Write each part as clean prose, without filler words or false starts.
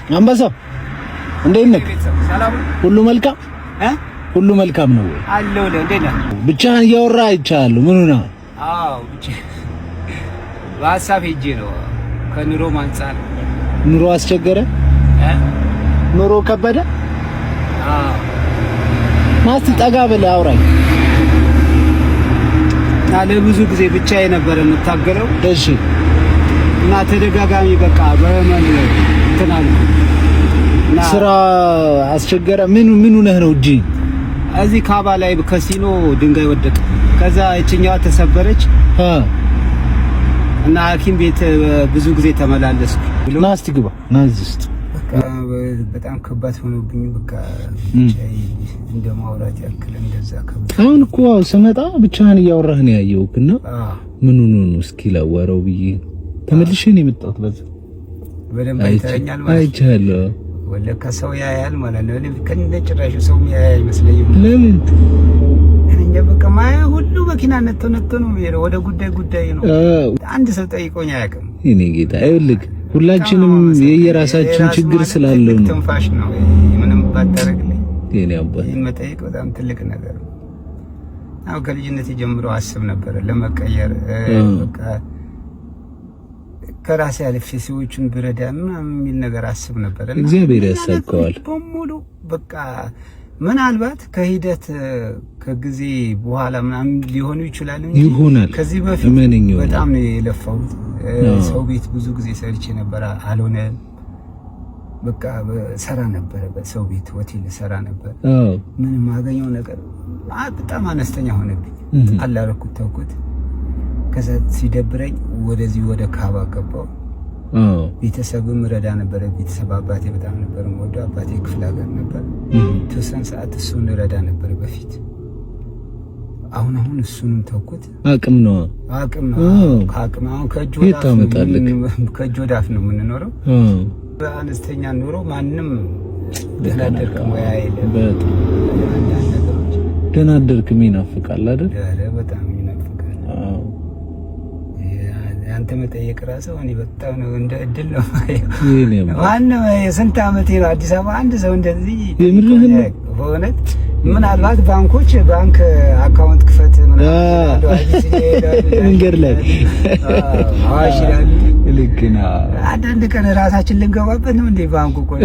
አንበሳው እንዴት ነህ? ሁሉ መልካም ሁሉ መልካም ነው ወይ? አለው እንዴት ነህ? ብቻህን እያወራህ አይቻለሁ። ምን ሆነህ? አዎ ብቻ በሀሳብ ሄጄ ነው። ከኑሮ አንፃር ኑሮ አስቸገረ? ኑሮ ከበደ? አዎ ማስቲ ጠጋ ብለህ አውራኝ። ለብዙ ጊዜ ብቻዬን ነበር የምታገለው። እሺ። እና ተደጋጋሚ በቃ በመን እንተናል ስራ አስቸገረ። ምን ሆነህ ነው እጂ? እዚህ ካባ ላይ ከሲኖ ድንጋይ ወደቀ። ከዛ እቺኛዋ ተሰበረች እና ሐኪም ቤት ብዙ ጊዜ ተመላለስኩ። ና እስቲ ግባ ና እዚህ ውስጥ። በጣም ከባድ ሆኖብኝ በቃ እንደማውራት ያክል እንደዛ ከባድ። አሁን እኮ ስመጣ ብቻህን እያወራህ ነው ያየሁትና ምን ሆኖ ነው እስኪ ላወራው ብዬ ተመልሼ ነው የመጣሁት። በደንብ አይተኛል ማለት አይቻለሁ። ወለካ ሰው ያያል ማለት ነው። እኔ ከነጭራሹ ሰው ያያል አይመስለኝም። ለምን እኛ በቃ ማያ ሁሉ መኪና ነጥቶ ነው የሚሄደው። ወደ ጉዳይ ነው። አንድ ሰው ጠይቆኝ አያውቅም። እኔ ጌታ አይልክ ሁላችንም የየራሳችን ችግር ስላለው ነው። ትንፋሽ ነው ምንም ባታረግልኝ የኔ አባት መጠየቅ በጣም ትልቅ ነገር ነው። አው ከልጅነቴ ጀምሮ አስብ ነበር ለመቀየር በቃ ከራሴ አልፌ ሰዎችን ብረዳ ምናምን የሚል ነገር አስብ ነበር። እግዚአብሔር ያሳካዋል በሙሉ በቃ ምናልባት ከሂደት ከጊዜ በኋላ ምናምን ሊሆኑ ይችላል እንጂ ይሆናል። ከዚህ በፊት በጣም ነው የለፋሁት። ሰው ቤት ብዙ ጊዜ ሰርቼ ነበር፣ አልሆነ በቃ ሰራ ነበር። በሰው ቤት ሆቴል ሰራ ነበር። ምንም ማገኘው ነገር በጣም አነስተኛ ሆነብኝ። አላረኩት፣ ተውኩት። ከዛ ሲደብረኝ ወደዚህ ወደ ካባ ገባው። ቤተሰብም ረዳ ነበር። ቤተሰብ አባቴ በጣም ነበር ወደ አባቴ ክፍለ ሀገር ነበር። ተወሰነ ሰዓት እሱን ረዳ ነበር በፊት። አሁን እሱንም ተውኩት። አቅም ነው ከአቅም አሁን ከእጅ ወደ አፍ ነው የምንኖረው። በአነስተኛ ኑሮ ማንም ደህና አደርክም ወይ አይልም። ደህና አደርክም ይናፍቃል አይደል? በጣም ይናፍቃል። አንተ መጠየቅ ራስህ እኔ በጣም ነው እንደ እድል ነው ማንም የስንት ዓመቴ ነው አዲስ አበባ አንድ ሰው እንደዚህ በእውነት ምናልባት ባንክ አካውንት ክፈት መንገድ ላይ አዋሽ ይላል። ልክ ነው። አንዳንድ ቀን ራሳችን ልንገባበት ነው እንዴ ባንኩ ቆይ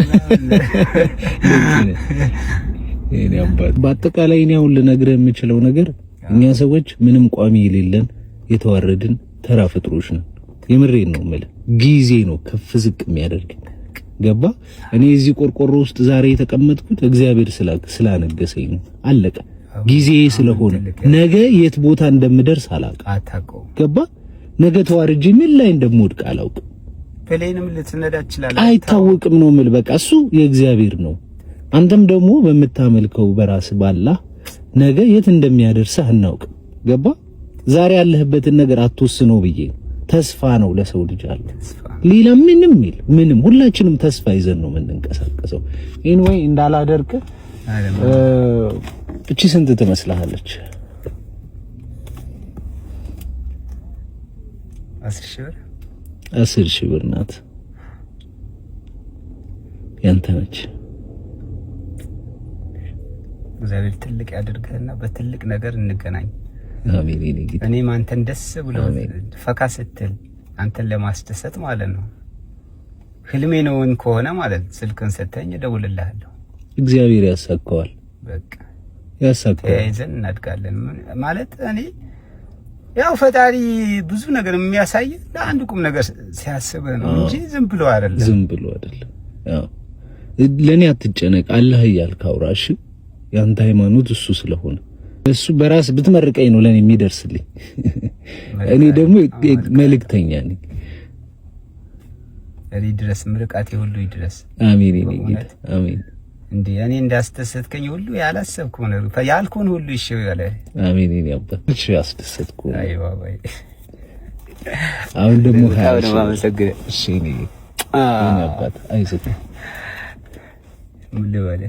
የኔ አባት። በአጠቃላይ እኔ አሁን ልነግርህ የምችለው ነገር እኛ ሰዎች ምንም ቋሚ የሌለን የተዋረድን ተራ ፍጥሮች ነው። የምሬን ነው የምልህ። ጊዜ ነው ከፍ ዝቅ የሚያደርግ ገባ። እኔ እዚህ ቆርቆሮ ውስጥ ዛሬ የተቀመጥኩት እግዚአብሔር ስላነገሰኝ ነው። አለቀ። ጊዜ ስለሆነ ነገ የት ቦታ እንደምደርስ አላውቅም። ገባ። ነገ ተዋርጄ ምን ላይ እንደምወድቅ አላውቅም። ፕሌንም ልትነዳ ትችላለህ፣ አይታወቅም ነው የምልህ። በቃ እሱ የእግዚአብሔር ነው። አንተም ደግሞ በምታመልከው በራስ ባላ ነገ የት እንደሚያደርስህ አናውቅም። ገባ። ዛሬ ያለህበትን ነገር አትወስነው ብዬ ተስፋ ነው ለሰው ልጅ አለ። ሌላ ምንም ሁላችንም ተስፋ ይዘን ነው የምንንቀሳቀሰው። ኤኒዌይ እንዳላደርክ እቺ ስንት ትመስልሃለች? 10 ሺህ ብር ናት። ያንተ ነች። እግዚአብሔር ትልቅ ያድርግህና በትልቅ ነገር እንገናኝ። አሜን። እኔም አንተን ደስ ብሎ ፈካ ስትል አንተን ለማስደሰት ማለት ነው። ህልሜ ነውን ከሆነ ማለት ስልክን ሰተኝ እደውልልሃለሁ። እግዚአብሔር ያሳካዋል። በቃ ያሳካዋል። ይዘን እናድጋለን ማለት እኔ ያው ፈጣሪ ብዙ ነገር የሚያሳይ ለአንድ ቁም ነገር ሲያስብ ነው እንጂ ዝም ብሎ አይደለም። ያው ለኔ አትጨነቅ። አላህ እያልክ አውራሽ ያንተ ሃይማኖት እሱ ስለሆነ እሱ በራስ ብትመርቀኝ ነው ለኔ የሚደርስልኝ። እኔ ደግሞ መልእክተኛ ነኝ። እኔ ድረስ ምርቃቴ ሁሉ ይድረስ። አሜን። አሜን። እንዴ እኔ እንዳስደሰትከኝ ሁሉ ያላሰብኩ ነው ያልኩን ሁሉ እሺ ያለ አሜን። እኔ አባ እሺ ያስደሰትኩ አይ ባባይ አሁን ደግሞ ማመሰግነ እሺ እኔ አባት አይዘት ምን ልበለ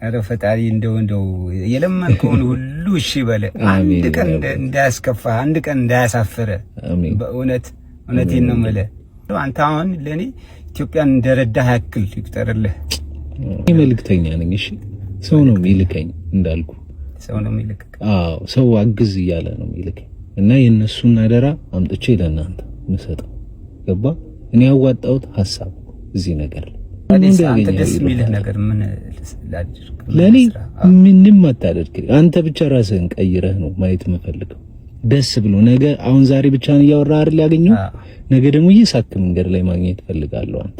አረ ፈጣሪ እንደው የለመንከውን ሁሉ እሺ በለ። አንድ ቀን እንዳያስከፋ፣ አንድ ቀን እንዳያሳፍረ። በእውነቴን ነው የምልህ። አንተ አሁን ለኔ ኢትዮጵያን እንደረዳህ ያክል ይቁጠርልህ። እኔ መልእክተኛ ነኝ። እሺ ሰው ነው የሚልከኝ እንዳልኩ ሰው ነው የሚልክ። አዎ ሰው አግዝ እያለ ነው የሚልከኝ እና የነሱን አደራ አምጥቼ ለእናንተ ምሰጠው ገባ። እኔ ያዋጣሁት ሐሳብ እዚህ ነገር አንተ ደስ የሚልህ ነገር ምን ላድርግ? ለኔ ምንም አታደርግ። አንተ ብቻ ራስህን ቀይረህ ነው ማየት የምፈልገው። ደስ ብሎ ነገ አሁን ዛሬ ብቻ ነው እያወራህ አይደል ያገኘው፣ ነገ ደግሞ እየሳክ መንገድ ላይ ማግኘት ፈልጋለሁ። አንተ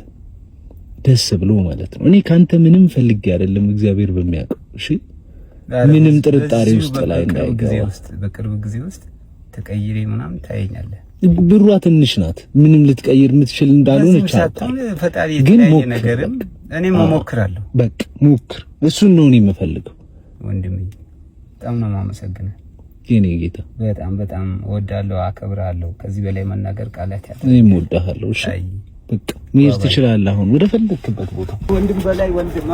ደስ ብሎ ማለት ነው። እኔ ካንተ ምንም ፈልጌ አይደለም፣ እግዚአብሔር በሚያውቀው። እሺ ምንም ጥርጣሬ ውስጥ ላይ እንዳይገባ። በቅርብ ጊዜ ውስጥ ተቀይሬ ምናምን ታየኛለህ። ብሯ ትንሽ ናት፣ ምንም ልትቀይር የምትችል እንዳልሆነች ፈጣሪ የተለያየ ነገርም እኔም እሞክራለሁ። በቃ ሞክር። እሱን ነው እኔ የምፈልገው ወንድሜ። በጣም ነው የማመሰግነው የኔ ጌታ። በጣም በጣም እወዳለሁ፣ አከብራለሁ። ከዚህ በላይ መናገር ቃላት ያጣ። እኔም እወዳለሁ። እሺ በቃ መሄድ ትችላለህ አሁን ወደ ፈለክበት ቦታ። ወንድም በላይ ወንድማ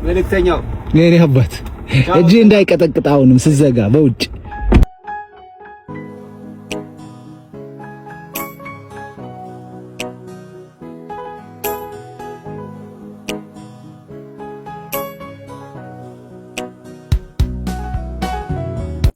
መልእክተኛው የኔ አባት እጄ እንዳይቀጠቅጥ አሁንም ስዘጋ በውጭ